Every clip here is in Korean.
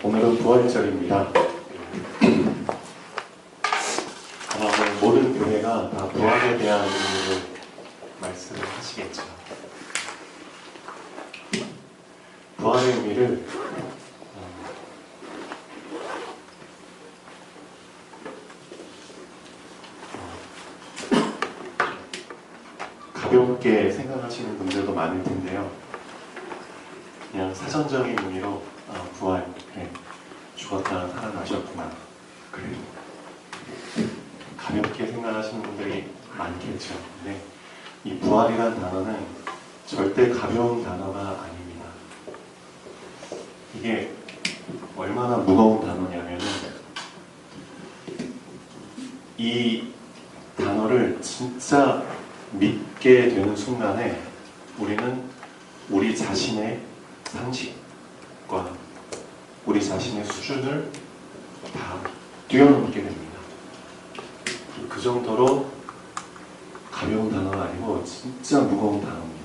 오늘은 부활절입니다. 아마 모든 교회가 다 부활에 대한 의미를 말씀을 하시겠죠. 부활의 의미를 가볍게 생각하시는 분들도 많을 텐데요. 그냥 사전적인 의미로 부활, 그래, 죽었다가 살아나셨구나, 그래, 가볍게 생각하시는 분들이 많겠죠. 근데 이 부활이라는 단어는 절대 가벼운 단어가 아닙니다. 이게 얼마나 무거운 단어냐면은 이 단어를 진짜 믿게 되는 순간에 우리는 우리 자신의 상식과 우리 자신의 수준을 다 뛰어넘게 됩니다. 그 정도로 가벼운 단어가 아니고 진짜 무거운 단어입니다.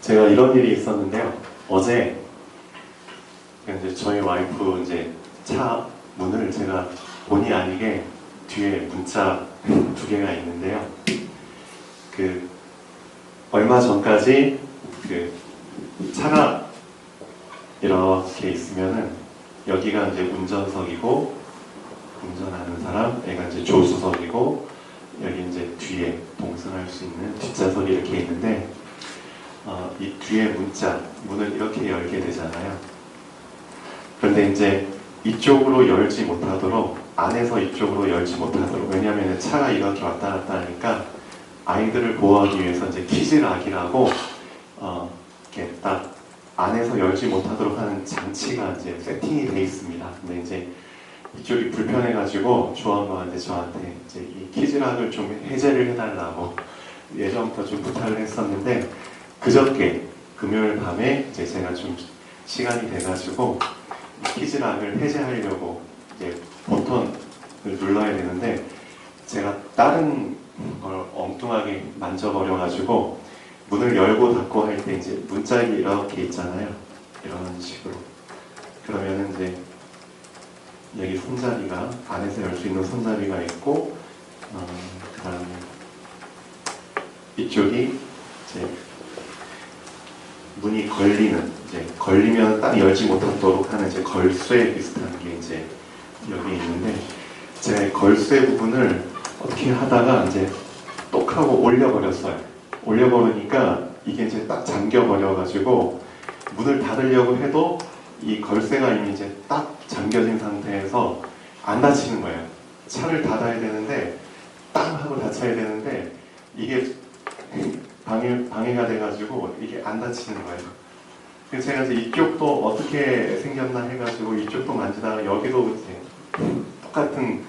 제가 이런 일이 있었는데요. 어제 이제 저희 와이프 이제 차 문을 제가 본의 아니게 뒤에 문자 2개가 있는데요. 얼마 전까지 차가 이렇게 있으면은 여기가 이제 운전석이고 운전하는 사람, 얘가 이제 조수석이고 여기 이제 뒤에 동승할 수 있는 뒷좌석이 이렇게 있는데 이 뒤에 문을 이렇게 열게 되잖아요. 그런데 이제 이쪽으로 열지 못하도록, 안에서 이쪽으로 열지 못하도록, 왜냐하면 차가 이렇게 왔다 갔다 하니까 아이들을 보호하기 위해서 이제 키즈락이라고 이렇게 딱 안에서 열지 못하도록 하는 장치가 이제 세팅이 돼 있습니다. 근데 이제 이쪽이 불편해가지고 조원가가 이제 저한테 이제 이 키즈락을 좀 해제를 해달라고 예전부터 좀 부탁을 했었는데, 그저께 금요일 밤에 이제 제가 좀 시간이 돼가지고 이 키즈락을 해제하려고 이제 버튼을 눌러야 되는데 제가 다른 걸 엉뚱하게 만져버려가지고 문을 열고 닫고 할 때 이제 문짝이 이렇게 있잖아요. 이런 식으로. 그러면은 이제 여기 손잡이가, 안에서 열 수 있는 손잡이가 있고, 그 다음에 이쪽이 이제 문이 걸리면 딱 열지 못하도록 하는 이제 걸쇠 비슷한 게 이제 여기 있는데, 제가 이 걸쇠 부분을 어떻게 하다가 이제 똑 하고 올려버렸어요. 올려버리니까 이게 이제 딱 잠겨버려가지고 문을 닫으려고 해도 이 걸쇠가 이미 이제 딱 잠겨진 상태에서 안 닫히는 거예요. 차를 닫아야 되는데 땅 하고 닫혀야 되는데 이게 방해가 돼가지고 이게 안 닫히는 거예요. 그래서 제가 이제 이쪽도 어떻게 생겼나 해가지고 이쪽도 만지다가 여기도 이제 똑같은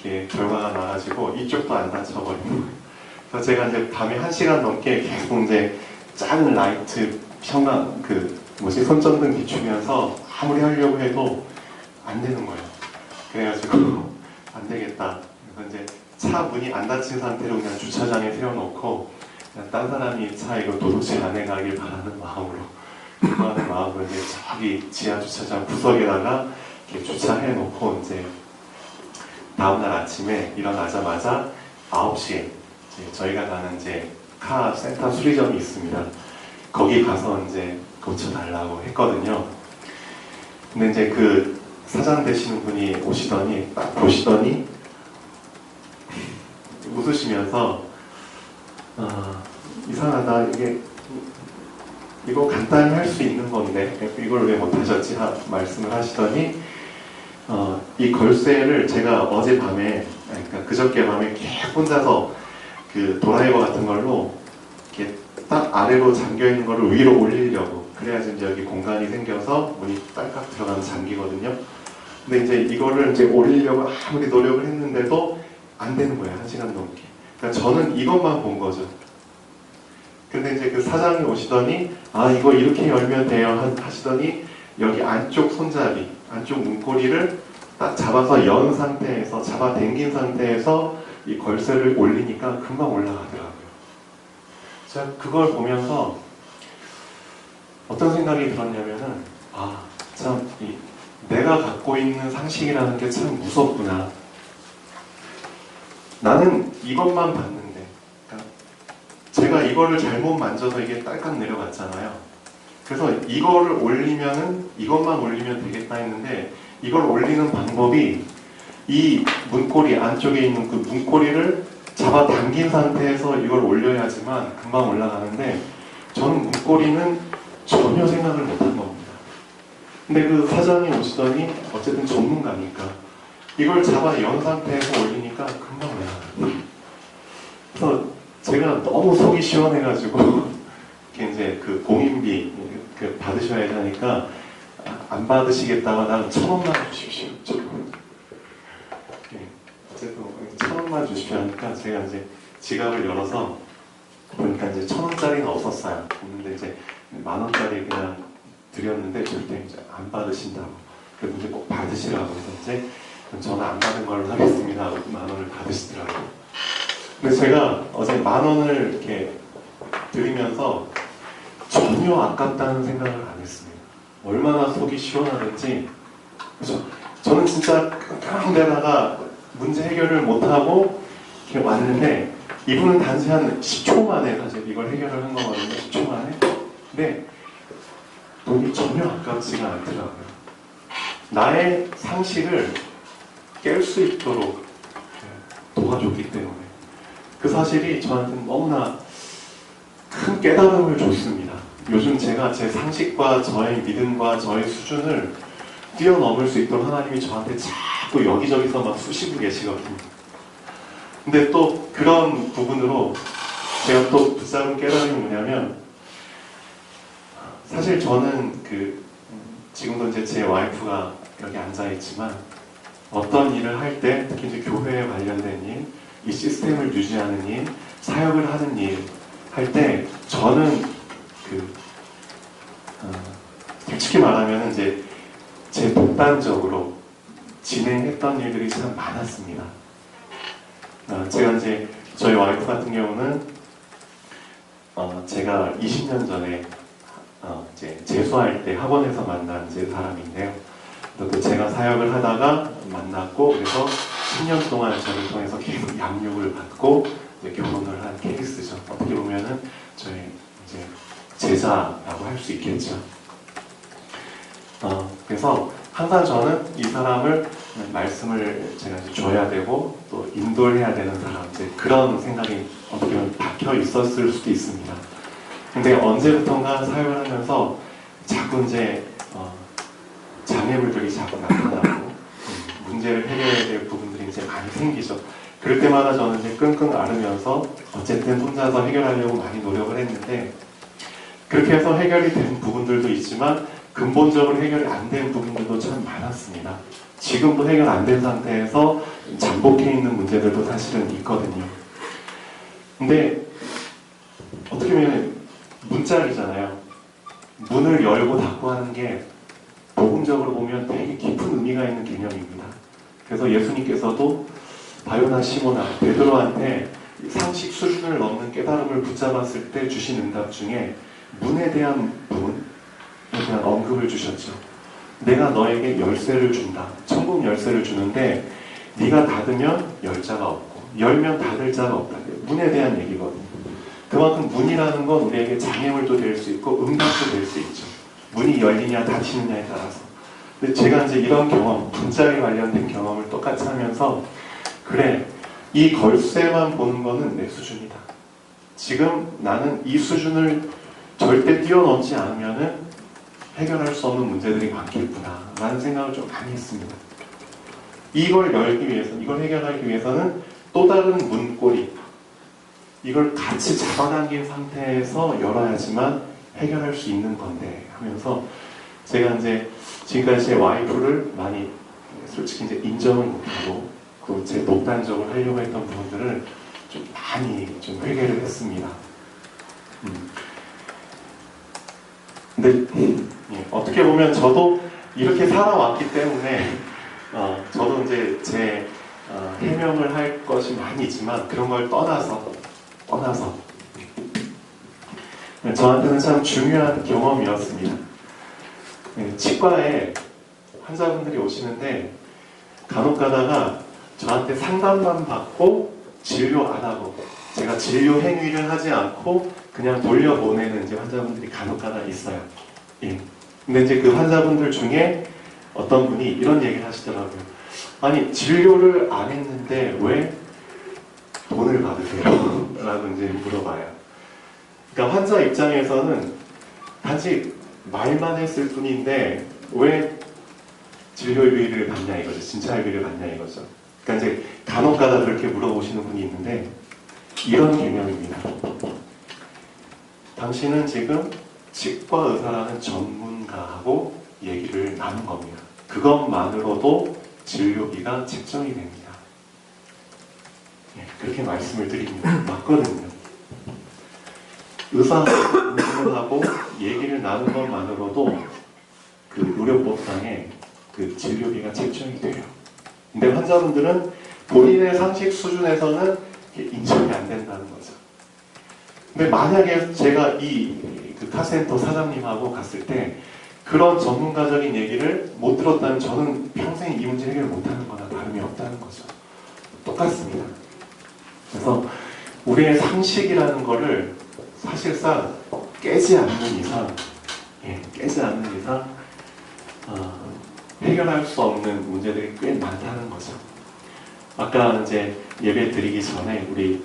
이렇게 결과가 나가지고 이쪽도 안 닫혀버린 거예요. 그래서 제가 이제 밤에 1시간 넘게 계속 이제 작은 라이트 형광 손전등 비추면서 아무리 하려고 해도 안 되는 거예요. 그래가지고 안 되겠다. 그래서 이제 차 문이 안 닫힌 상태로 그냥 주차장에 세워놓고 그냥 딴 사람이 차 이거 도둑질 안 해가길 바라는 마음으로, 그거하는 마음으로 이제 저기 지하 주차장 구석에다가 이렇게 주차해놓고 이제 다음날 아침에 일어나자마자 9시에 저희가 가는 이제 카 센터 수리점이 있습니다. 거기 가서 이제 고쳐달라고 했거든요. 근데 이제 그 사장 되시는 분이 오시더니 딱 보시더니 웃으시면서 이상하다, 이거 간단히 할 수 있는 건데 이걸 왜 못하셨지 말씀을 하시더니 이 걸쇠를 제가 어젯밤에, 그러니까 그저께 밤에 계속 혼자서 그 드라이버 같은 걸로 이렇게 딱 아래로 잠겨있는 거를 위로 올리려고, 그래야지 이제 여기 공간이 생겨서 문이 딸깍 들어가면 잠기거든요. 근데 이제 이거를 이제 올리려고 아무리 노력을 했는데도 안 되는 거예요. 1시간 넘게. 그러니까 저는 이것만 본 거죠. 근데 이제 그 사장이 오시더니 이거 이렇게 열면 돼요 하시더니 여기 안쪽 손잡이, 안쪽 문고리를 딱 잡아서 연 상태에서, 잡아 당긴 상태에서 이 걸쇠를 올리니까 금방 올라가더라고요. 제가 그걸 보면서 어떤 생각이 들었냐면은 참 내가 갖고 있는 상식이라는 게 참 무섭구나. 나는 이것만 봤는데, 그러니까 제가 이거를 잘못 만져서 이게 딸깍 내려갔잖아요. 그래서 이거를 올리면은 이것만 올리면 되겠다 했는데 이걸 올리는 방법이 이 문고리 안쪽에 있는 그 문고리를 잡아 당긴 상태에서 이걸 올려야지만 금방 올라가는데 저는 문고리는 전혀 생각을 못한 겁니다. 근데 그 사장이 오시더니 어쨌든 전문가니까 이걸 잡아 연 상태에서 올리니까 금방 올라가요. 그래서 제가 너무 속이 시원해가지고 이렇게 이제 그 공인비 받으셔야 하니까 안 받으시겠다고 나는 1,000원만 주십시오. 어쨌든 1,000원만 주십시오 하니까 제가 이제 지갑을 열어서 보니까 이제 1,000원짜리는 없었어요. 없는데 이제 10,000원짜리 그냥 드렸는데 절대 이제 안 받으신다고. 그래서 이제 꼭 받으시라고 해서 이제 저는 안 받은 걸로 하겠습니다 하고 10,000원을 받으시더라고요. 근데 제가 어제 10,000원을 이렇게 드리면서 전혀 아깝다는 생각을 안 했습니다. 얼마나 속이 시원하든지. 그래서 저는 진짜 깡깡대다가 문제 해결을 못하고 이렇게 왔는데 이분은 단지 한 10초 만에 사실 이걸 해결을 한 거거든요. 10초 만에. 근데 돈이 전혀 아깝지가 않더라고요. 나의 상식을 깰 수 있도록 도와줬기 때문에 그 사실이 저한테는 너무나 큰 깨달음을 줬습니다. 요즘 제가 제 상식과 저의 믿음과 저의 수준을 뛰어넘을 수 있도록 하나님이 저한테 자꾸 여기저기서 막 쑤시고 계시거든요. 근데 또 그런 부분으로 제가 또 붙잡은 깨달음이 뭐냐면 사실 저는 지금도 이제 제 와이프가 여기 앉아있지만 어떤 일을 할 때 특히 이제 교회에 관련된 일, 이 시스템을 유지하는 일, 사역을 하는 일 할 때 저는 솔직히 말하면 이제 제 독단적으로 진행했던 일들이 참 많았습니다. 제가 이제 저희 와이프 같은 경우는 제가 20년 전에 이제 재수할 때 학원에서 만난 이제 사람인데요. 또 제가 사역을 하다가 만났고 그래서 10년 동안 저를 통해서 계속 양육을 받고 이제 결혼을 한 케이스죠. 어떻게 보면은 저희 이제 제자라고 할 수 있겠죠. 그래서 항상 저는 이 사람을 말씀을 제가 이제 줘야 되고 또 인도를 해야 되는 사람 이제 그런 생각이 어떻게 보면 박혀 있었을 수도 있습니다. 근데 언제부턴가 사역을 하면서 자꾸 이제 장애물들이 자꾸 나타나고 문제를 해결해야 될 부분들이 이제 많이 생기죠. 그럴 때마다 저는 이제 끙끙 앓으면서 어쨌든 혼자서 해결하려고 많이 노력을 했는데 그렇게 해서 해결이 된 부분들도 있지만 근본적으로 해결이 안 된 부분들도 참 많았습니다. 지금도 해결 안 된 상태에서 잠복해 있는 문제들도 사실은 있거든요. 근데 어떻게 보면 문짝이잖아요. 문을 열고 닫고 하는 게 복음적으로 보면 되게 깊은 의미가 있는 개념입니다. 그래서 예수님께서도 바요나 시모나 베드로한테 상식 수준을 넘는 깨달음을 붙잡았을 때 주신 응답 중에 문에 대한 부분에 대한 언급을 주셨죠. 내가 너에게 열쇠를 준다. 천국 열쇠를 주는데 네가 닫으면 열 자가 없고 열면 닫을 자가 없다. 문에 대한 얘기거든요. 그만큼 문이라는 건 우리에게 장애물도 될 수 있고 응답도 될 수 있죠. 문이 열리냐 닫히느냐에 따라서. 근데 제가 이제 이런 경험, 문짝에 관련된 경험을 똑같이 하면서 그래, 이 걸쇠만 보는 거는 내 수준이다. 지금 나는 이 수준을 절대 뛰어넘지 않으면은 해결할 수 없는 문제들이 많겠구나 라는 생각을 좀 많이 했습니다. 이걸 열기 위해서, 이걸 해결하기 위해서는 또 다른 문고리 이걸 같이 잡아당긴 상태에서 열어야지만 해결할 수 있는 건데 하면서 제가 이제 지금까지 제 와이프를 많이 솔직히 이제 인정을 못하고 그 제 독단적으로 하려고 했던 부분들을 좀 많이 좀 회개를 했습니다. 근데 어떻게 보면 저도 이렇게 살아왔기 때문에 저도 이제 제 해명을 할 것이 많이 있지만 그런 걸 떠나서 저한테는 참 중요한 경험이었습니다. 치과에 환자분들이 오시는데 간혹 가다가 저한테 상담만 받고 진료 안 하고 제가 진료 행위를 하지 않고 그냥 돌려보내는 이제 환자분들이 간혹 가다 있어요. 예. 근데 이제 그 환자분들 중에 어떤 분이 이런 얘기를 하시더라고요. 아니, 진료를 안 했는데 왜 돈을 받으세요? 라고 이제 물어봐요. 그러니까 환자 입장에서는 단지 말만 했을 뿐인데 왜 진료비를 받냐 이거죠. 진찰비를 받냐 이거죠. 그러니까 이제 간혹 가다 그렇게 물어보시는 분이 있는데 이런 개념입니다. 당신은 지금 치과 의사라는 전문가하고 얘기를 나눈 겁니다. 그것만으로도 진료비가 책정이 됩니다. 그렇게 말씀을 드립니다. 맞거든요. 의사분하고 얘기를 나눈 것만으로도 그 의료법상에 그 진료비가 책정이 돼요. 근데 환자분들은 본인의 상식 수준에서는 인정이 안 된다는 거죠. 근데 만약에 제가 그 카센터 사장님하고 갔을 때 그런 전문가적인 얘기를 못 들었다면 저는 평생 이 문제 해결 못하는 거나 다름이 없다는 거죠. 똑같습니다. 그래서 우리의 상식이라는 거를 사실상 깨지 않는 이상 해결할 수 없는 문제들이 꽤 많다는 거죠. 아까 이제 예배 드리기 전에 우리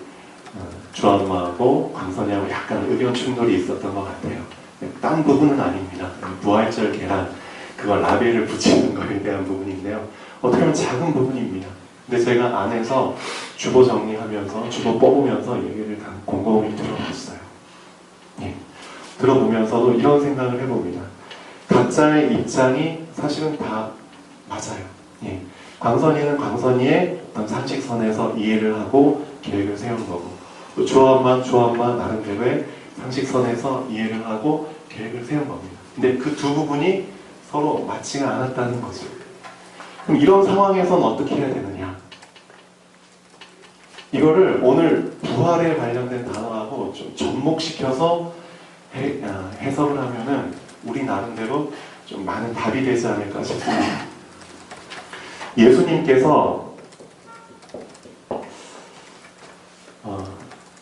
주엄마하고 광선이하고 약간 의견 충돌이 있었던 것 같아요. 딴 부분은 아닙니다. 부활절 계란 그걸 라벨을 붙이는 거에 대한 부분인데요. 어떻게 보면 작은 부분입니다. 근데 제가 안에서 주보 정리하면서 주보 뽑으면서 얘기를 다 곰곰이 들어봤어요. 예. 들어보면서도 이런 생각을 해봅니다. 각자의 입장이 사실은 다 맞아요. 예. 광선이는 광선이의 어떤 상식선에서 이해를 하고 계획을 세운 거고, 또 조합만 나름대로의 상식선에서 이해를 하고 계획을 세운 겁니다. 근데 그 두 부분이 서로 맞지가 않았다는 거죠. 그럼 이런 상황에서는 어떻게 해야 되느냐? 이거를 오늘 부활에 관련된 단어하고 좀 접목시켜서 해석을 하면은 우리 나름대로 좀 많은 답이 되지 않을까 싶습니다. 예수님께서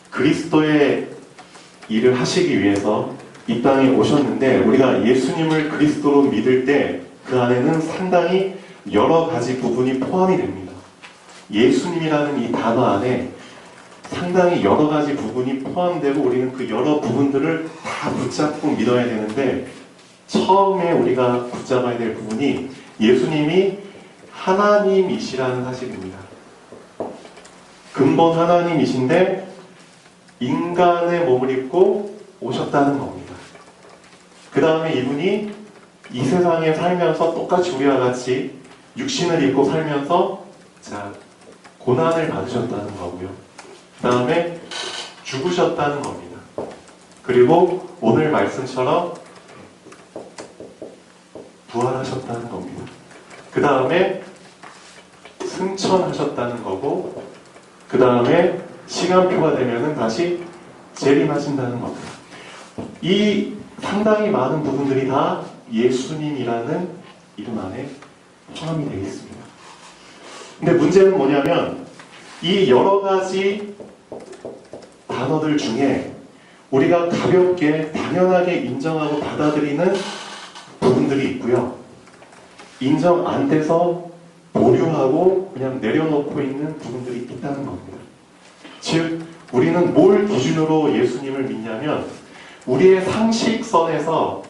그리스도의 일을 하시기 위해서 이 땅에 오셨는데 우리가 예수님을 그리스도로 믿을 때 그 안에는 상당히 여러 가지 부분이 포함이 됩니다. 예수님이라는 이 단어 안에 상당히 여러 가지 부분이 포함되고 우리는 그 여러 부분들을 다 붙잡고 믿어야 되는데 처음에 우리가 붙잡아야 될 부분이 예수님이 하나님이시라는 사실입니다. 근본 하나님이신데 인간의 몸을 입고 오셨다는 겁니다. 그 다음에 이분이 이 세상에 살면서 똑같이 우리와 같이 육신을 입고 살면서 고난을 받으셨다는 거고요. 그 다음에 죽으셨다는 겁니다. 그리고 오늘 말씀처럼 부활하셨다는 겁니다. 그 다음에 승천하셨다는 거고, 그 다음에 시간표가 되면은 다시 재림하신다는 겁니다. 이 상당히 많은 부분들이 다 예수님이라는 이름 안에 포함이 되어 있습니다. 근데 문제는 뭐냐면 이 여러 가지 단어들 중에 우리가 가볍게 당연하게 인정하고 받아들이는 부분들이 있고요. 인정 안 돼서 보류하고 그냥 내려놓고 있는 부분들이 있다는 겁니다. 즉 우리는 뭘 기준으로 예수님을 믿냐면 우리의 상식선에서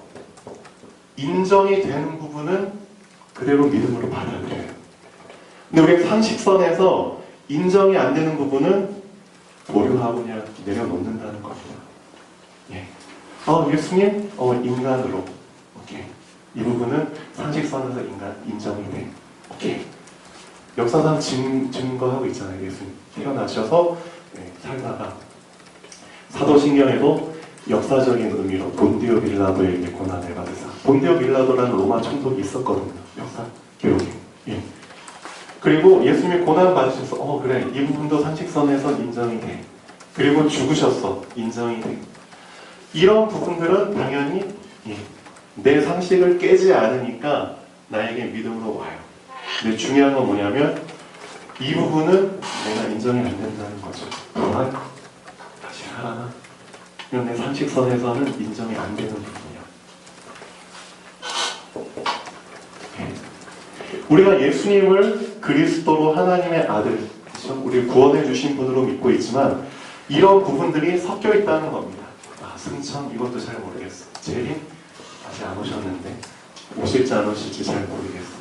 인정이 되는 부분은 그대로 믿음으로 받아들여요. 근데 우리의 상식선에서 인정이 안 되는 부분은 보류하고 그냥 내려놓는다는 겁니다. 예. 예수님? 인간으로. 오케이. 이 부분은 상식선에서 인정이 돼. 오케이. 역사상 증거하고 있잖아요. 예수님 태어나셔서 살다가 사도신경에도 역사적인 의미로 본디오 빌라도에게 고난을 받으사. 본디오 빌라도라는 로마 총독이 있었거든요. 역사 기록에. 예. 그리고 예수님이 고난 받으셔서 그래 이 부분도 상식선에서 인정이 돼. 그리고 죽으셨어. 인정이 돼. 이런 부분들은 당연히 내 상식을 깨지 않으니까 나에게 믿음으로 와요. 근데 중요한 건 뭐냐면 이 부분은 내가 인정이 안 된다는 거죠. 다만 다시 하나 이건 내 상식선에서는 인정이 안 되는 부분이야. 우리가 예수님을 그리스도로 하나님의 아들, 그렇죠? 우리를 구원해 주신 분으로 믿고 있지만 이런 부분들이 섞여 있다는 겁니다. 승천 이것도 잘 모르겠어. 재림 아직 안 오셨는데 오실지 안 오실지 잘 모르겠어.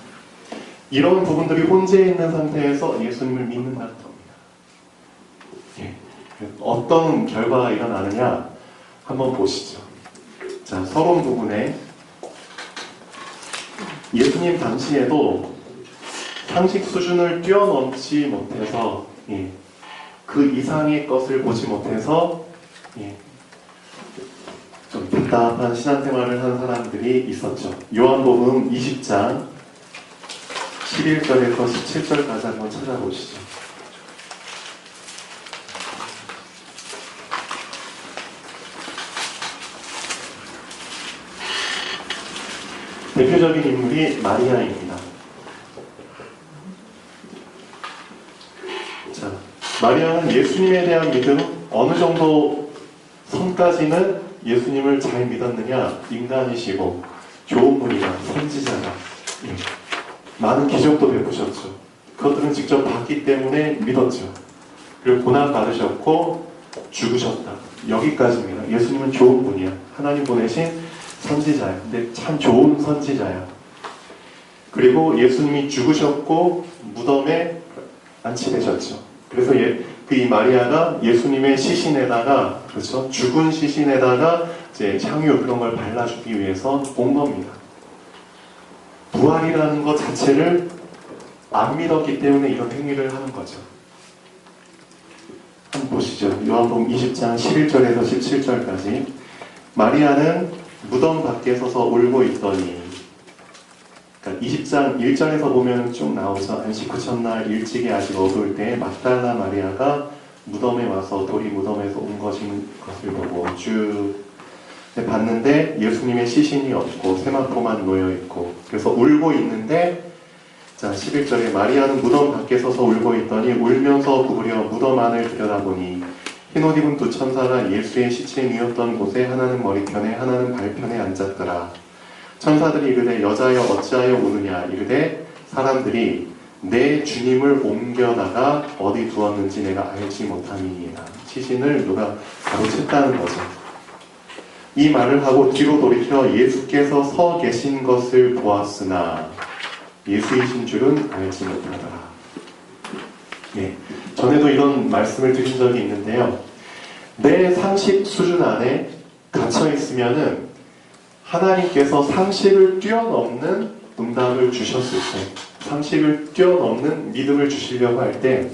이런 부분들이 혼재해 있는 상태에서 예수님을 믿는다는 겁니다. 어떤 결과가 일어나느냐 한번 보시죠. 자, 서론 부분에 예수님 당시에도 상식 수준을 뛰어넘지 못해서 그 이상의 것을 보지 못해서 좀 답답한 신앙생활을 하는 사람들이 있었죠. 요한복음 20장 11절에서 17절까지 한번 찾아보시죠. 대표적인 인물이 마리아입니다. 자, 마리아는 예수님에 대한 믿음 어느 정도 선까지는 예수님을 잘 믿었느냐? 인간이시고 좋은 분이다, 선지자다. 많은 기적도 베푸셨죠. 그것들은 직접 봤기 때문에 믿었죠. 그리고 고난 받으셨고 죽으셨다. 여기까지입니다. 예수님은 좋은 분이야. 하나님 보내신 선지자야. 근데 참 좋은 선지자야. 그리고 예수님이 죽으셨고 무덤에 안치되셨죠. 그래서 이 마리아가 예수님의 시신에다가, 그렇죠? 죽은 시신에다가 이제 향유 그런 걸 발라주기 위해서 온 겁니다. 부활이라는 것 자체를 안 믿었기 때문에 이런 행위를 하는 거죠. 한번 보시죠. 요한복음 20장 11절에서 17절까지. 마리아는 무덤 밖에 서서 울고 있더니, 그러니까 20장 1절에서 보면 쭉 나오죠. 안식 후 첫날 일찍이 아직 어두울 때 막달라 마리아가 무덤에 와서 돌이 무덤에서 온 것을 보고 쭉 봤는데 예수님의 시신이 없고 세마포만 놓여 있고, 그래서 울고 있는데, 자 11절에 마리아는 무덤 밖에 서서 울고 있더니 울면서 구부려 무덤 안을 들여다보니 흰옷 입은 두 천사가 예수의 시체 누웠던 곳에 하나는 머리편에 하나는 발편에 앉았더라. 천사들이 이르되 여자여 어찌하여 우느냐 이르되 사람들이 내 주님을 옮겨다가 어디 두었는지 내가 알지 못함이니이다. 시신을 누가 가로챘다는 거죠. 이 말을 하고 뒤로 돌이켜 예수께서 서 계신 것을 보았으나 예수이신 줄은 알지 못하더라. 전에도 이런 말씀을 드린 적이 있는데요. 내 상식 수준 안에 갇혀 있으면은 하나님께서 상식을 뛰어넘는 응답을 주셨을 때, 상식을 뛰어넘는 믿음을 주시려고 할 때,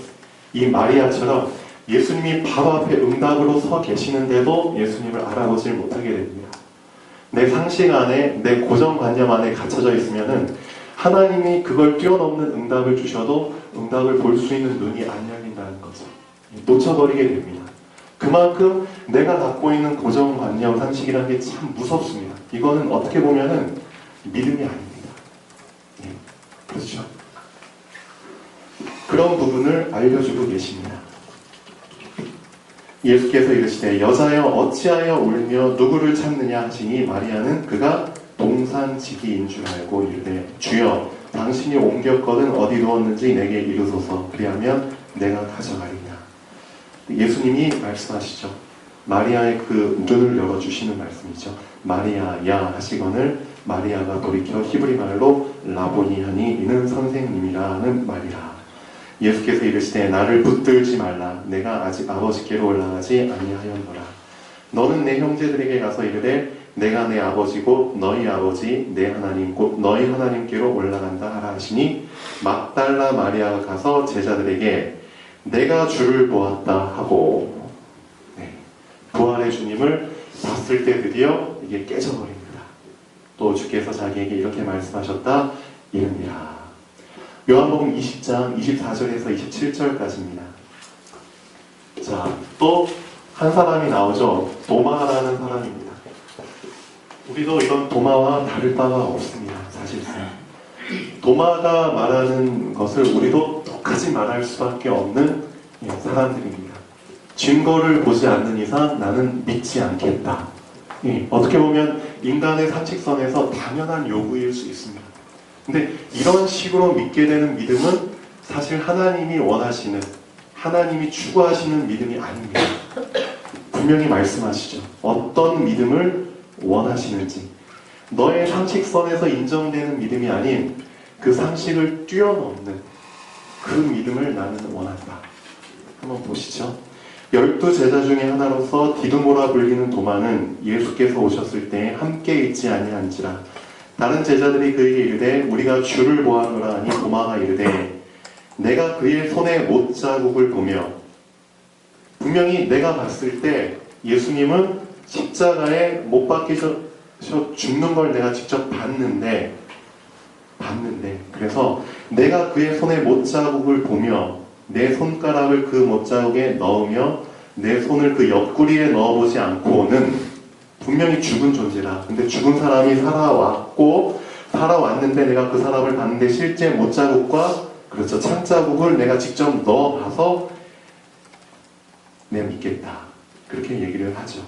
이 마리아처럼 예수님이 바로 앞에 응답으로 서 계시는데도 예수님을 알아보질 못하게 됩니다. 내 상식 안에, 내 고정관념 안에 갇혀져 있으면은 하나님이 그걸 뛰어넘는 응답을 주셔도 응답을 볼 수 있는 눈이 안 열린다는 거죠. 놓쳐버리게 됩니다. 그만큼 내가 갖고 있는 고정관념, 상식이라는 게 참 무섭습니다. 이거는 어떻게 보면은 믿음이 아닙니다. 그렇죠. 그런 부분을 알려주고 계십니다. 예수께서 이르시되 여자여 어찌하여 울며 누구를 찾느냐 하시니 마리아는 그가 동산지기인 줄 알고 이르되 주여 당신이 옮겼거든 어디 두었는지 내게 이르소서 그리하면 내가 가져가리라. 예수님이 말씀하시죠. 마리아의 그 눈을 열어주시는 말씀이죠. 마리아야 하시거늘 마리아가 돌이켜 히브리 말로 라보니 하니 이는 선생님이라는 말이라. 예수께서 이르시되 나를 붙들지 말라. 내가 아직 아버지께로 올라가지 아니하였노라. 너는 내 형제들에게 가서 이르되 내가 내 아버지고 너희 아버지 내 하나님 곧 너희 하나님께로 올라간다 하라 하시니 막달라 마리아가 가서 제자들에게 내가 주를 보았다 하고 부활의 주님을 봤을 때 드디어 이게 깨져버립니다. 또 주께서 자기에게 이렇게 말씀하셨다 이릅니다. 요한복음 20장 24절에서 27절까지입니다. 자, 또 한 사람이 나오죠. 도마라는 사람입니다. 우리도 이런 도마와 다를 바가 없습니다. 사실상. 도마가 말하는 것을 우리도 똑같이 말할 수밖에 없는 사람들입니다. 증거를 보지 않는 이상 나는 믿지 않겠다. 어떻게 보면 인간의 상식선에서 당연한 요구일 수 있습니다. 근데 이런 식으로 믿게 되는 믿음은 사실 하나님이 원하시는, 하나님이 추구하시는 믿음이 아닙니다. 분명히 말씀하시죠. 어떤 믿음을 원하시는지. 너의 상식선에서 인정되는 믿음이 아닌 그 상식을 뛰어넘는 그 믿음을 나는 원한다. 한번 보시죠. 12제자 중에 하나로서 디두모라 불리는 도마는 예수께서 오셨을 때 함께 있지 아니한지라. 다른 제자들이 그에게 이르되 우리가 주를 보았노라 하니 도마가 이르되 내가 그의 손에 못자국을 보며, 분명히 내가 봤을 때 예수님은 십자가에 못 박히셔 죽는 걸 내가 직접 봤는데 그래서 내가 그의 손에 못자국을 보며 내 손가락을 그 못자국에 넣으며 내 손을 그 옆구리에 넣어보지 않고는 분명히 죽은 존재다. 근데 죽은 사람이 살아왔는데 내가 그 사람을 봤는데 실제 못자국과 그렇죠, 창자국을 내가 직접 넣어봐서 내가 믿겠다. 그렇게 얘기를 하죠.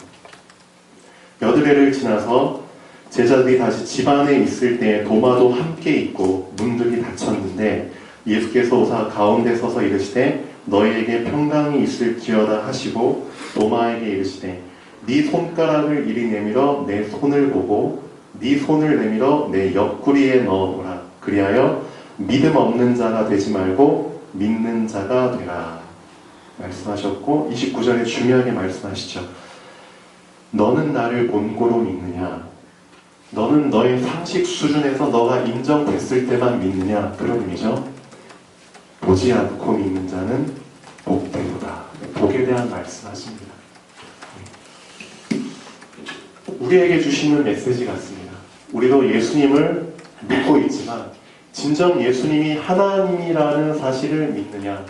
여드레를 지나서 제자들이 다시 집 안에 있을 때 도마도 함께 있고 문들이 닫혔는데 예수께서 오사 가운데 서서 이르시되 너희에게 평강이 있을지어다 하시고 도마에게 이르시되 네 손가락을 이리 내밀어 내 손을 보고 네 손을 내밀어 내 옆구리에 넣어보라. 그리하여 믿음 없는 자가 되지 말고 믿는 자가 되라. 말씀하셨고 29절에 중요하게 말씀하시죠. 너는 나를 본고로 믿느냐? 너는 너의 상식 수준에서 너가 인정됐을 때만 믿느냐? 그런 의미죠. 보지 않고 믿는 자는 복되도다. 복에 대한 말씀하십니다. 우리에게 주시는 메시지 같습니다. 우리도 예수님을 믿고 있지만 진정 예수님이 하나님이라는 사실을 믿느냐?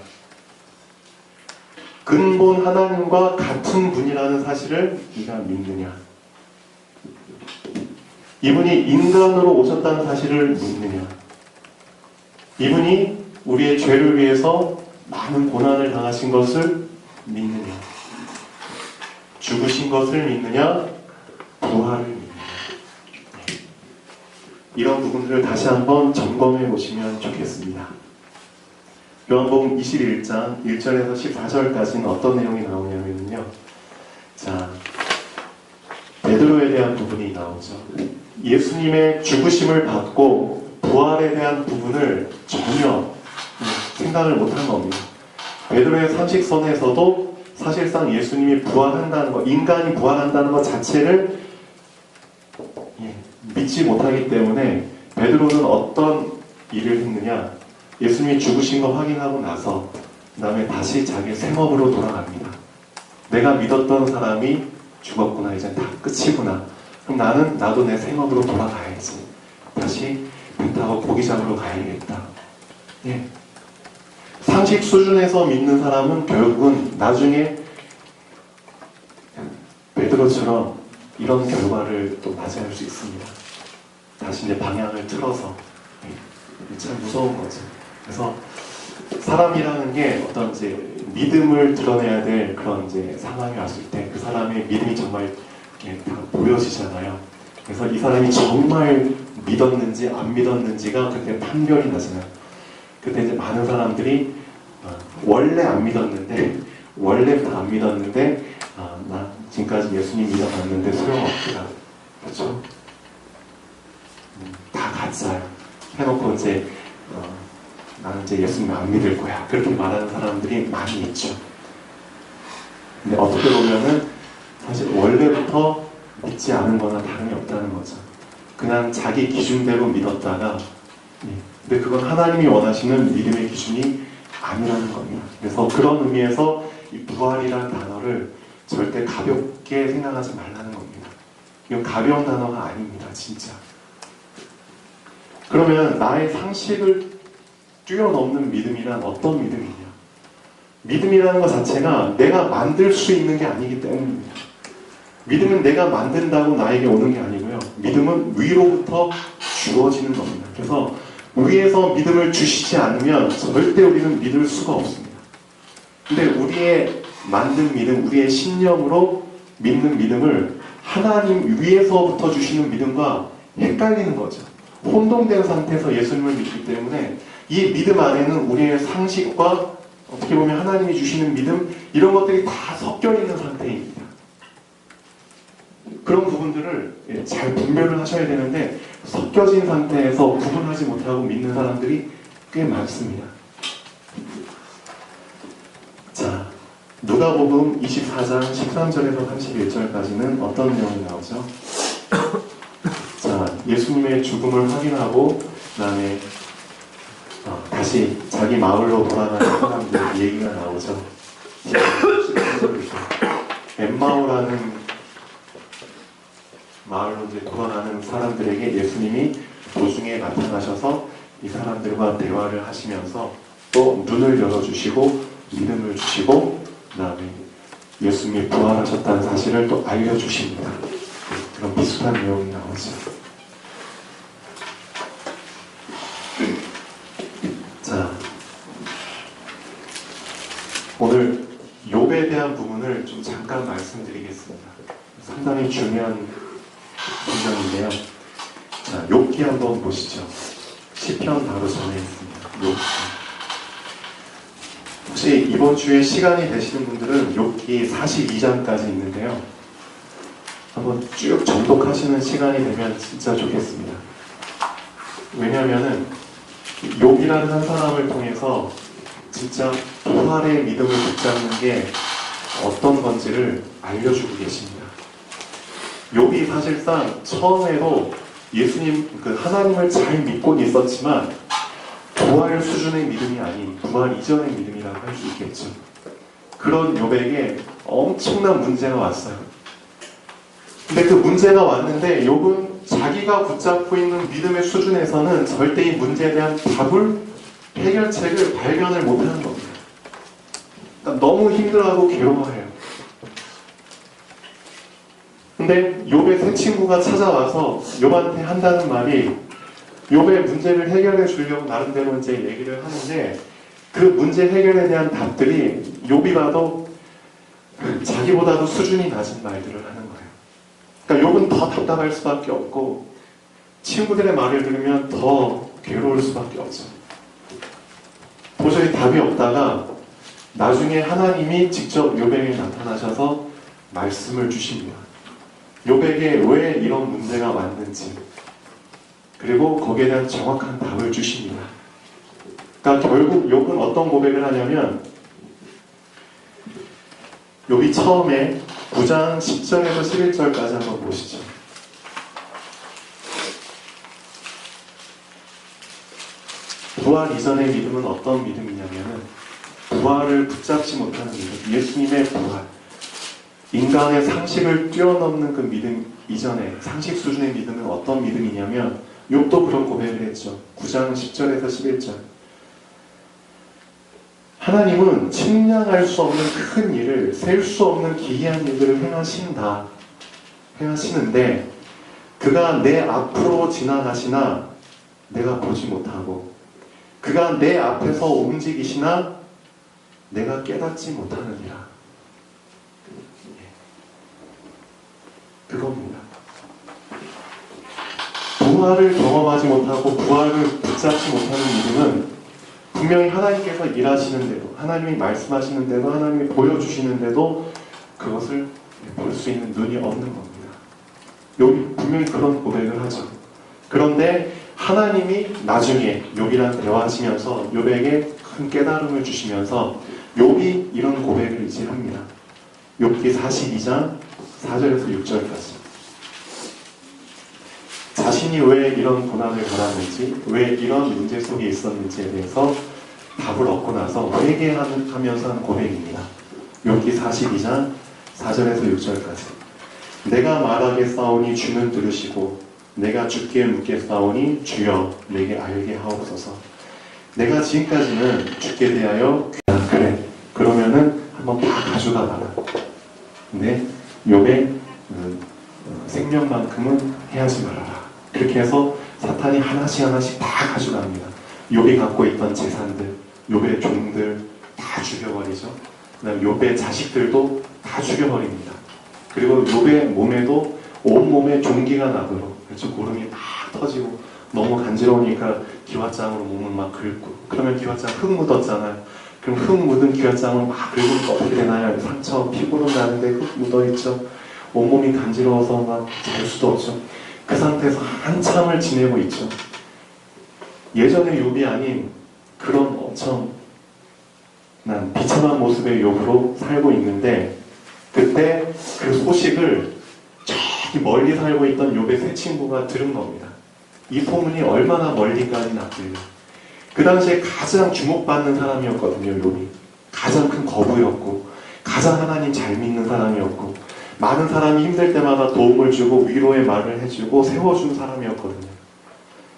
근본 하나님과 같은 분이라는 사실을 네가 믿느냐? 이분이 인간으로 오셨다는 사실을 믿느냐? 이분이 우리의 죄를 위해서 많은 고난을 당하신 것을 믿느냐? 죽으신 것을 믿느냐? 부활을 믿느냐? 이런 부분들을 다시 한번 점검해 보시면 좋겠습니다. 요한복음 21장 1절에서 14절까지는 어떤 내용이 나오냐면요. 자, 베드로에 대한 부분이 나오죠. 예수님의 죽으심을 받고 부활에 대한 부분을 전혀 생각을 못한 겁니다. 베드로의 상식선에서도 사실상 예수님이 부활한다는 것, 인간이 부활한다는 것 자체를 믿지 못하기 때문에 베드로는 어떤 일을 했느냐? 예수님이 죽으신 거 확인하고 나서 그 다음에 다시 자기 생업으로 돌아갑니다. 내가 믿었던 사람이 죽었구나. 이제 다 끝이구나. 그럼 나도 내 생업으로 돌아가야지. 다시 배 타고 고기 잡으러 가야겠다. 예. 상식 수준에서 믿는 사람은 결국은 나중에 베드로처럼 이런 결과를 또 맞이할 수 있습니다. 다시 이제 방향을 틀어서. 참 무서운 거죠. 그래서 사람이라는 게 어떤 이제 믿음을 드러내야 될 그런 이제 상황이 왔을 때 그 사람의 믿음이 정말 이렇게 다 보여지잖아요. 그래서 이 사람이 정말 믿었는지 안 믿었는지가 그때 판별이 나잖아요. 그때 이제 많은 사람들이 원래 안 믿었는데 나 지금까지 예수님 믿어봤는데 소용없다. 그렇죠? 다 가짜야. 해놓고 이제 나는 이제 예수님 안 믿을 거야. 그렇게 말하는 사람들이 많이 있죠. 근데 어떻게 보면은 사실 원래부터 믿지 않은 거나 다름이 없다는 거죠. 그냥 자기 기준대로 믿었다가 근데 그건 하나님이 원하시는 믿음의 기준이 아니라는 겁니다. 그래서 그런 의미에서 이 부활이라는 단어를 절대 가볍게 생각하지 말라는 겁니다. 이건 가벼운 단어가 아닙니다. 진짜. 그러면 나의 상식을 뛰어넘는 믿음이란 어떤 믿음이냐? 믿음이라는 것 자체가 내가 만들 수 있는 게 아니기 때문입니다. 믿음은 내가 만든다고 나에게 오는 게 아니고요. 믿음은 위로부터 주어지는 겁니다. 그래서 위에서 믿음을 주시지 않으면 절대 우리는 믿을 수가 없습니다. 근데 우리의 만든 믿음, 우리의 신념으로 믿는 믿음을 하나님 위에서부터 주시는 믿음과 헷갈리는 거죠. 혼동된 상태에서 예수님을 믿기 때문에 이 믿음 안에는 우리의 상식과 어떻게 보면 하나님이 주시는 믿음 이런 것들이 다 섞여 있는 상태입니다. 그런 부분들을 잘 분별을 하셔야 되는데 섞여진 상태에서 구분하지 못하고 믿는 사람들이 꽤 많습니다. 자, 누가복음 24장 13절에서 31절까지는 어떤 내용이 나오죠? 자, 예수님의 죽음을 확인하고 그다음에 다시 자기 마을로 돌아가는 사람들 얘기가 나오죠. 엠마오라는 마을로 이제 돌아가는 사람들에게 예수님이 도중에 나타나셔서 이 사람들과 대화를 하시면서 또 눈을 열어주시고 믿음을 주시고 그다음에 예수님이 부활하셨다는 사실을 또 알려주십니다. 그런 비슷한 내용이 나오죠. 자, 오늘 욥에 대한 부분을 좀 잠깐 말씀드리겠습니다. 상당히 중요한 문장인데요. 자, 욥기 한번 보시죠. 시편 바로 전에 있습니다. 욥기. 혹시 이번 주에 시간이 되시는 분들은 욥기 42장까지 있는데요. 한번 쭉 정독하시는 시간이 되면 진짜 좋겠습니다. 왜냐하면은 욥이라는 한 사람을 통해서 진짜 부활의 믿음을 붙잡는 게 어떤 건지를 알려주고 계십니다. 욥이 사실상 처음에도 예수님, 하나님을 잘 믿고 있었지만 부활 수준의 믿음이 아닌 부활 이전의 믿음이라고 할 수 있겠죠. 그런 욥에게 엄청난 문제가 왔어요. 근데 그 문제가 왔는데 욥은 자기가 붙잡고 있는 믿음의 수준에서는 절대 이 문제에 대한 답을, 해결책을 발견을 못하는 겁니다. 그러니까 너무 힘들어하고 괴로워해요. 근데 욥의 새 친구가 찾아와서 욥한테 한다는 말이 욥의 문제를 해결해 주려고 나름대로 이제 얘기를 하는데 그 문제 해결에 대한 답들이 욥이 봐도 자기보다도 수준이 낮은 말들을 하는 거예요. 그러니까 욥은 더 답답할 수밖에 없고 친구들의 말을 들으면 더 괴로울 수밖에 없죠. 도저히 답이 없다가 나중에 하나님이 직접 욥에게 나타나셔서 말씀을 주십니다. 욥에게 왜 이런 문제가 왔는지 그리고 거기에 대한 정확한 답을 주십니다. 그러니까 결국 욥은 어떤 고백을 하냐면 욥이 처음에 9장 10절에서 11절까지 한번 보시죠. 부활 이전의 믿음은 어떤 믿음이냐면 부활을 붙잡지 못하는 믿음, 예수님의 부활, 인간의 상식을 뛰어넘는 그 믿음 이전에 상식 수준의 믿음은 어떤 믿음이냐면 욥도 그런 고백을 했죠. 9장 10절에서 11절. 하나님은 측량할 수 없는 큰 일을, 셀 수 없는 기이한 일들을 행하시는데 그가 내 앞으로 지나가시나 내가 보지 못하고 그가 내 앞에서 움직이시나 내가 깨닫지 못하느니라. 그겁니다. 부활을 경험하지 못하고 부활을 붙잡지 못하는 믿음은 분명히 하나님께서 일하시는 대로, 하나님이 말씀하시는 대로, 하나님이 보여주시는데도 그것을 볼 수 있는 눈이 없는 겁니다. 욥이 분명히 그런 고백을 하죠. 그런데 하나님이 나중에 욥이랑 대화하시면서 욥에게 큰 깨달음을 주시면서 욥이 이런 고백을 이제 합니다. 욥기 42장 4절에서 6절까지. 자신이 왜 이런 고난을 받았는지, 왜 이런 문제 속에 있었는지에 대해서 답을 얻고 나서 회개하면서 한 고백입니다. 욥기 42장 4절에서 6절까지. 내가 말하겠사오니 주는 들으시고 내가 주께 묻겠사오니 주여 내게 알게 하옵소서. 내가 지금까지는 주께 대하여 그래 그러면 가져가 봐라. 근데 욥의 생명만큼은 해하지 말아라. 그렇게 해서 사탄이 하나씩 하나씩 다 가져갑니다. 욥이 갖고 있던 재산들, 욥의 종들 다 죽여버리죠. 그다음 욥의 자식들도 다 죽여버립니다. 그리고 욥의 몸에도 온몸에 종기가 나도록, 그렇죠. 고름이 막 터지고 너무 간지러우니까 기왓장으로 몸을 막 긁고, 그러면 기왓장 흙 묻었잖아요. 그럼 흙 묻은 기왓장을 막 긁으면 어떻게 되나요? 상처, 피부로 나는데 흙 묻어있죠. 온몸이 간지러워서 막 잘 수도 없죠. 그 상태에서 한참을 지내고 있죠. 예전의 욥이 아닌 그런 엄청난 비참한 모습의 욥으로 살고 있는데, 그때 그 소식을 저기 멀리 살고 있던 욥의 세 친구가 들은 겁니다. 이 소문이 얼마나 멀리까지 났길래. 그 당시에 가장 주목받는 사람이었거든요. 욥이 가장 큰 거부였고, 가장 하나님 잘 믿는 사람이었고, 많은 사람이 힘들 때마다 도움을 주고 위로의 말을 해주고 세워준 사람이었거든요.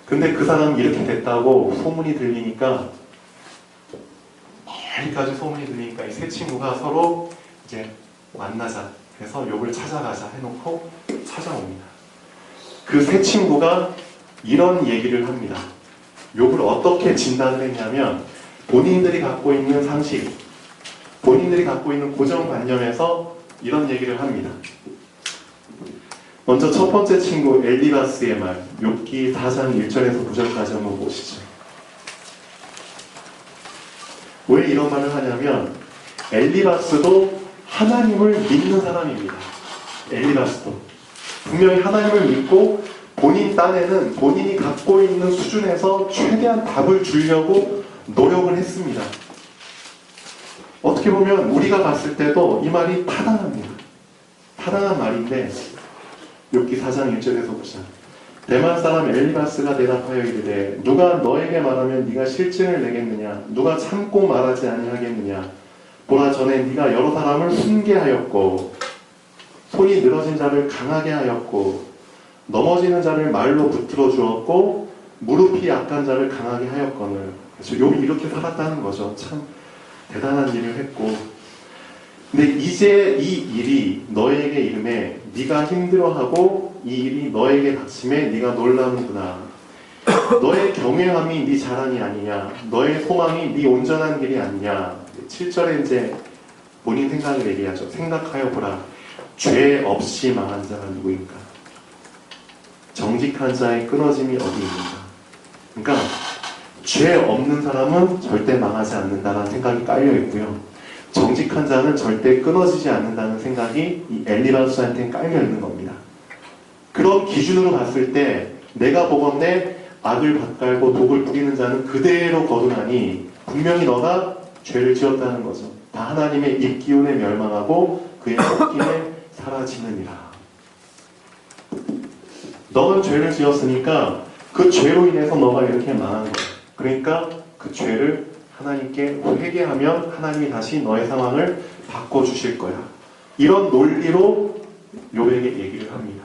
근데 그 사람이 이렇게 됐다고 소문이 들리니까, 멀리까지 소문이 들리니까 이 세 친구가 서로 이제 만나자 해서 욥을 찾아가자 해놓고 찾아옵니다. 그 세 친구가 이런 얘기를 합니다. 욥을 어떻게 진단을 했냐면, 본인들이 갖고 있는 상식, 본인들이 갖고 있는 고정관념에서 이런 얘기를 합니다. 먼저 첫 번째 친구 엘리바스의 말, 욥기 4장 1절에서 9절까지 한번 보시죠. 왜 이런 말을 하냐면, 엘리바스도 하나님을 믿는 사람입니다. 엘리바스도 분명히 하나님을 믿고 본인 딴에는 본인이 갖고 있는 수준에서 최대한 답을 주려고 노력을 했습니다. 어떻게 보면 우리가 봤을 때도 이 말이 타당합니다. 타당한 말인데, 욥기 4장 1절에서 보자. 대만 사람 엘리바스가 대답하여 이르되, 누가 너에게 말하면 네가 실증을 내겠느냐? 누가 참고 말하지 아니하겠느냐? 보라, 전에 네가 여러 사람을 숨게 하였고, 손이 늘어진 자를 강하게 하였고, 넘어지는 자를 말로 붙들어 주었고, 무릎이 약한 자를 강하게 하였거늘. 그래서 욥이 이렇게 살았다는 거죠. 참 대단한 일을 했고, 근데 이제 이 일이 너에게 이름에 네가 힘들어하고 이 일이 너에게 닥침에 네가 놀라는구나. 너의 경외함이 네 자랑이 아니냐? 너의 소망이 네 온전한 길이 아니냐? 7절에 이제 본인 생각을 얘기하죠. 생각하여 보라. 죄 없이 망한 자가 누구인가? 정직한 자의 끊어짐이 어디 있는가? 그러니까 죄 없는 사람은 절대 망하지 않는다는 생각이 깔려 있고요. 정직한 자는 절대 끊어지지 않는다는 생각이 이 엘리바스한테는 깔려 있는 겁니다. 그런 기준으로 봤을 때 내가 보건대 악을 밭갈고 독을 뿌리는 자는 그대로 거두나니 분명히 너가 죄를 지었다는 거죠. 다 하나님의 입기운에 멸망하고 그의 쫓김에 사라지느니라. 너는 죄를 지었으니까 그 죄로 인해서 너가 이렇게 망한 거야. 그러니까 그 죄를 하나님께 회개하면 하나님이 다시 너의 상황을 바꿔주실 거야. 이런 논리로 욥에게 얘기를 합니다.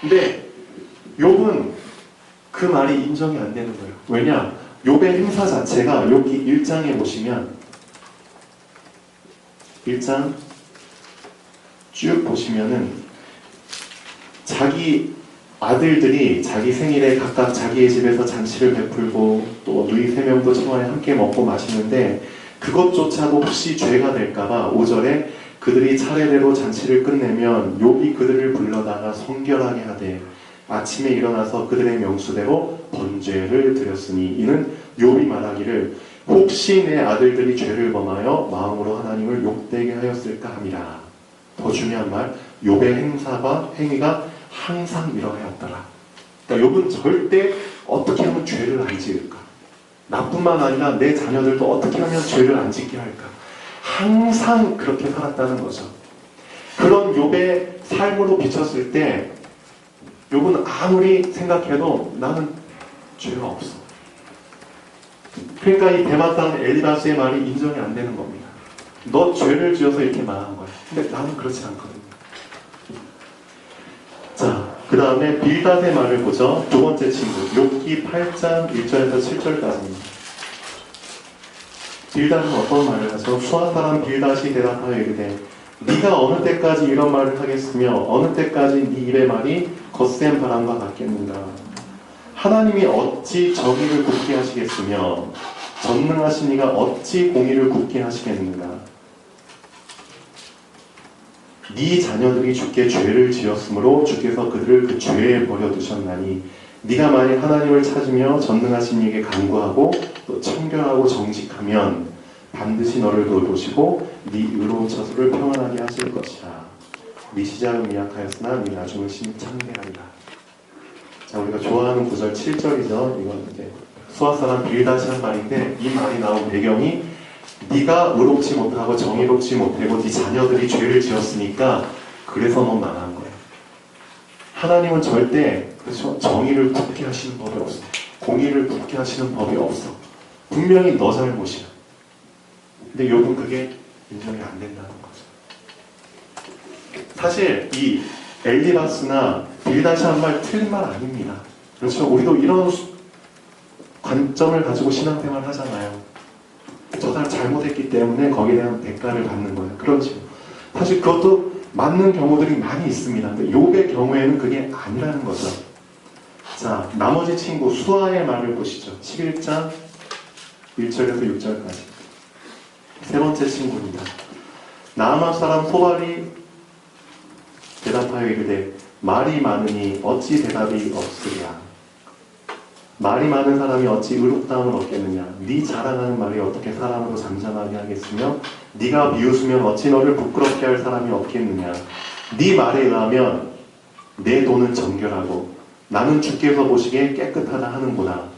근데 욥은 그 말이 인정이 안 되는 거예요. 왜냐? 욥의 행사 자체가 욥기 1장에 보시면 1장 쭉 보시면은 자기 아들들이 자기 생일에 각각 자기의 집에서 잔치를 베풀고 또 누이 3명도 청와에 함께 먹고 마시는데 그것조차도 혹시 죄가 될까봐 5절에 그들이 차례대로 잔치를 끝내면 욥이 그들을 불러다가 성결하게 하되 아침에 일어나서 그들의 명수대로 번제를 드렸으니 이는 욥이 말하기를 혹시 내 아들들이 죄를 범하여 마음으로 하나님을 욕되게 하였을까 함이라. 더 중요한 말, 욥의 행사와 행위가 항상 이러하였더라. 그러니까 욥은 절대 어떻게 하면 죄를 안 지을까? 나뿐만 아니라 내 자녀들도 어떻게 하면 죄를 안 짓게 할까? 항상 그렇게 살았다는 거죠. 그런 욥의 삶으로 비쳤을 때 욥은 아무리 생각해도 나는 죄가 없어. 그러니까 이 대만 사람 엘리바스의 말이 인정이 안 되는 겁니다. 너 죄를 지어서 이렇게 말한 거야. 근데 나는 그렇지 않거든요. 자, 그 다음에 빌닷의 말을 보죠. 두 번째 친구 욥기 8장 1절에서 7절까지입니다. 빌닷은 어떤 말을 하죠? 수아 사람 빌닷이 대답하여 이르되 네가 어느 때까지 이런 말을 하겠으며 어느 때까지 네 입의 말이 거센 바람과 같겠는가. 하나님이 어찌 정의를 굳게 하시겠으며 전능하신 이가 어찌 공의를 굳게 하시겠는가. 네 자녀들이 주께 죄를 지었으므로 주께서 그들을 그 죄에 버려두셨나니 네가 만일 하나님을 찾으며 전능하신 이에게 간구하고 또 청결하고 정직하면 반드시 너를 돌보시고 네 의로운 처소를 평안하게 하실 것이라. 네 시작은 미약하였으나 네 나중은 심창대하리라. 자, 우리가 좋아하는 구절 7절이죠. 이건 이제 수아 사람 빌닷이 한 말인데 이 말이 나온 배경이 네가 의롭지 못하고 정의롭지 못하고 네 자녀들이 죄를 지었으니까 그래서 너 망한 거야. 하나님은 절대 그렇죠? 정의를 굳게 하시는 법이 없어. 공의를 굳게 하시는 법이 없어. 분명히 너 잘못이야. 근데 욥은 그게 인정이 안 된다는 거죠. 사실 이 엘리바스나 빌닷이 한 말 틀린 말 아닙니다. 그렇죠? 우리도 이런 관점을 가지고 신앙생활을 하잖아요. 저 사람 잘못했기 때문에 거기에 대한 대가를 받는 거예요. 그렇죠. 사실 그것도 맞는 경우들이 많이 있습니다. 근데 욥의 경우에는 그게 아니라는 거죠. 자, 나머지 친구 수아의 말을 보시죠. 11장 1절에서 6절까지. 세 번째 친구입니다. 나아만 사람 소발이 대답하여 이르되 말이 많으니 어찌 대답이 없으랴. 말이 많은 사람이 어찌 의롭다함을 얻겠느냐. 네 자랑하는 말이 어떻게 사람으로 잠잠하게 하겠으며 네가 비웃으면 어찌 너를 부끄럽게 할 사람이 없겠느냐. 네 말에 의하면 내 돈은 정결하고 나는 주께서 보시기에 깨끗하다 하는구나.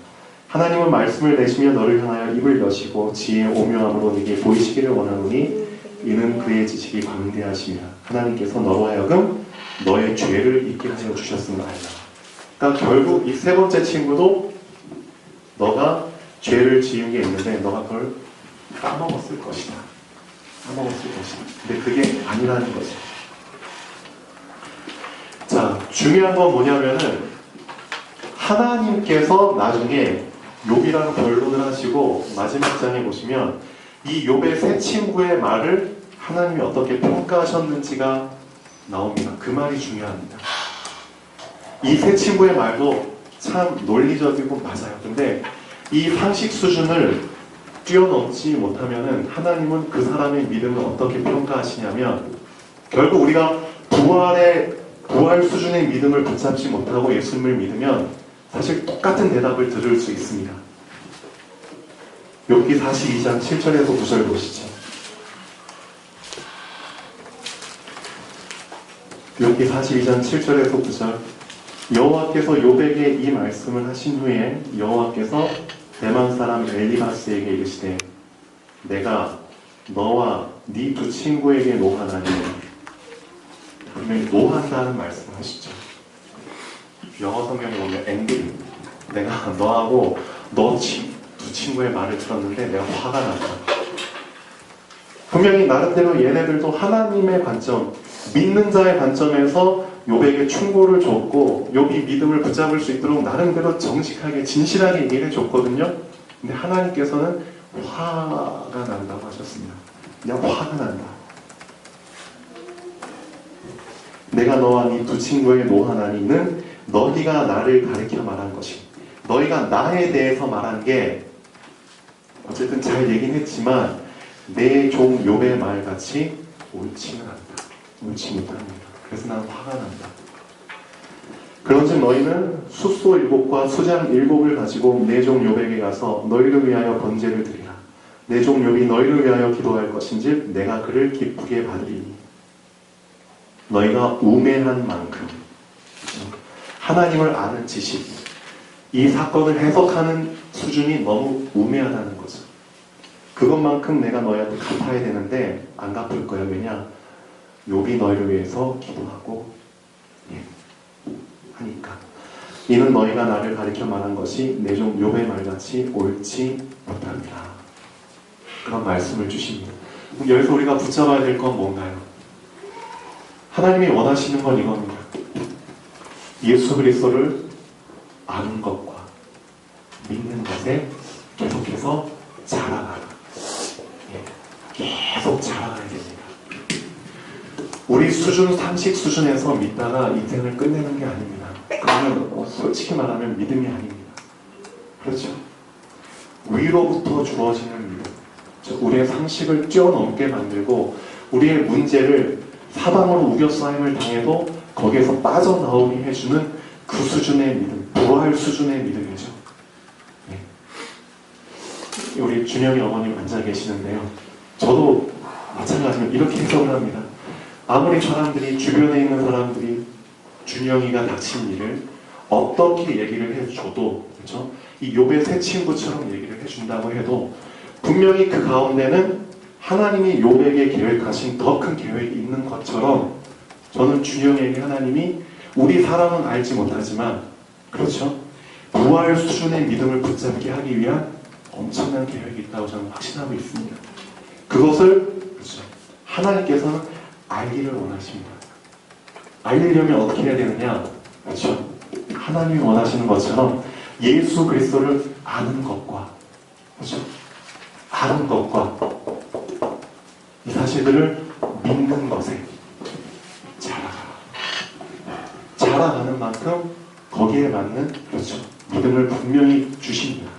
하나님은 말씀을 내시며 너를 향하여 입을 여시고 지혜의 오묘함으로 네게 보이시기를 원하노니 이는 그의 지식이 광대하심이라. 하나님께서 너로 하여금 너의 죄를 잊게 하여 주셨음을 알라. 그러니까 결국 이 세 번째 친구도 너가 죄를 지은 게 있는데 너가 그걸 까먹었을 것이다. 까먹었을 것이다. 근데 그게 아니라는 거죠. 자, 중요한 건 뭐냐면은 하나님께서 나중에 욥이라는 결론을 하시고 마지막 장에 보시면 이 욥의 세 친구의 말을 하나님이 어떻게 평가하셨는지가 나옵니다. 그 말이 중요합니다. 이 세 친구의 말도 참 논리적이고 맞아요. 근데 이 상식 수준을 뛰어넘지 못하면은 하나님은 그 사람의 믿음을 어떻게 평가하시냐면 결국 우리가 부활 수준의 믿음을 붙잡지 못하고 예수님을 믿으면 사실 똑같은 대답을 들을 수 있습니다. 욥기 42장 7절에서 9절 보시죠. 욥기 42장 7절에서 9절. 여호와께서 욥에게 이 말씀을 하신 후에 여호와께서 대만 사람 엘리바스에게 이르시되 내가 너와 네 두 친구에게 노하나니. 분명히 노한다는 말씀을 하시죠. 영어 성경에 보면 angry. 내가 너하고 너 두 친구의 말을 들었는데 내가 화가 났다. 분명히 나름대로 얘네들도 하나님의 관점, 믿는 자의 관점에서 욥에게 충고를 줬고 욥이 믿음을 붙잡을 수 있도록 나름대로 정직하게 진실하게 얘기를 해줬거든요. 근데 하나님께서는 화가 난다고 하셨습니다. 그냥 화가 난다. 내가 너와 네 두 친구의 노하나니는 너희가 나를 가리켜 말한 것이. 너희가 나에 대해서 말한 게 어쨌든 잘 얘기는 했지만 내 종 욥의 말같이 옳지는 않다. 옳지 못합니다. 그래서 난 화가 난다. 그런즉 너희는 숫소 7과 수장 7을 가지고 내 종 욥에게 가서 너희를 위하여 번제를 드리라. 내 종 욥이 너희를 위하여 기도할 것인즉 내가 그를 기쁘게 받으리니. 너희가 우매한 만큼 하나님을 아는 지식, 이 사건을 해석하는 수준이 너무 우매하다는 거죠. 그것만큼 내가 너희한테 갚아야 되는데 안 갚을 거야. 왜냐? 욥이 너희를 위해서 기도하고 하니까. 이는 너희가 나를 가리켜 말한 것이 내 종 욥의 말같이 옳지 못합니다. 그런 말씀을 주십니다. 그럼 여기서 우리가 붙잡아야 될 건 뭔가요? 하나님이 원하시는 건 이겁니다. 예수 그리스도를 아는 것과 믿는 것에 계속해서 자라가라. 수준, 상식 수준에서 믿다가 인생을 끝내는 게 아닙니다. 그러면 솔직히 말하면 믿음이 아닙니다. 그렇죠? 위로부터 주어지는 믿음. 우리의 상식을 뛰어넘게 만들고 우리의 문제를 사방으로 우겨싸임을 당해도 거기에서 빠져나오게 해주는 그 수준의 믿음, 부활 수준의 믿음이죠. 네. 우리 준영이 어머님 앉아 계시는데요. 저도 마찬가지로 이렇게 해석을 합니다. 아무리 사람들이, 주변에 있는 사람들이 준영이가 닥친 일을 어떻게 얘기를 해줘도, 그렇죠? 이 욥의 세 친구처럼 얘기를 해준다고 해도 분명히 그 가운데는 하나님이 욥에게 계획하신 더 큰 계획이 있는 것처럼 저는 준영에게 하나님이 우리 사람은 알지 못하지만, 그렇죠? 부활 수준의 믿음을 붙잡게 하기 위한 엄청난 계획이 있다고 저는 확신하고 있습니다. 그것을, 그렇죠, 하나님께서는 알기를 원하십니다. 알리려면 어떻게 해야 되느냐? 그렇죠? 하나님이 원하시는 것처럼 예수 그리스도를 아는 것과, 그렇죠? 아는 것과 이 사실들을 믿는 것에 자라가는 만큼 거기에 맞는, 그렇죠, 믿음을 분명히 주십니다.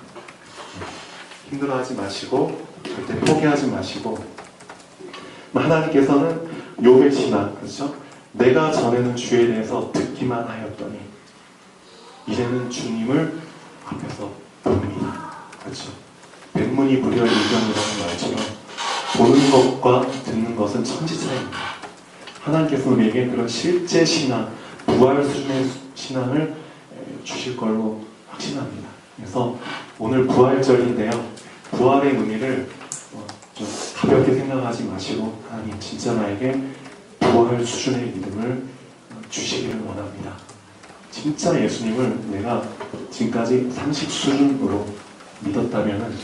힘들어하지 마시고 절대 포기하지 마시고, 하나님께서는 욥의 신앙, 그렇죠? 내가 전에는 주에 대해서 듣기만 하였더니 이제는 주님을 앞에서 봅니다. 그렇죠? 백문이 불여일견이라는 말처럼 보는 것과 듣는 것은 천지차이입니다. 하나님께서 우리에게 그런 실제 신앙, 부활 수준의 신앙을 주실 걸로 확신합니다. 그래서 오늘 부활절인데요. 부활의 의미를 좀 가볍게 생각하지 마시고 하나님 진짜 나에게 부활 수준의 믿음을 주시기를 원합니다. 진짜 예수님을 내가 지금까지 상식 수준으로 믿었다면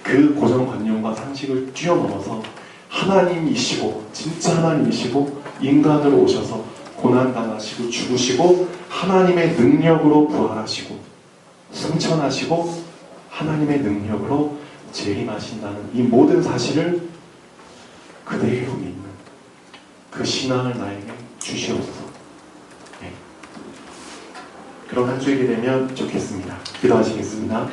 그 고정관념과 상식을 뛰어넘어서 하나님이시고 진짜 하나님이시고 인간으로 오셔서 고난당하시고 죽으시고 하나님의 능력으로 부활하시고 승천하시고 하나님의 능력으로 재림하신다는 이 모든 사실을 그대로 믿는 그 신앙을 나에게 주시옵소서. 네. 그런 한 주이게 되면 좋겠습니다. 기도하시겠습니다.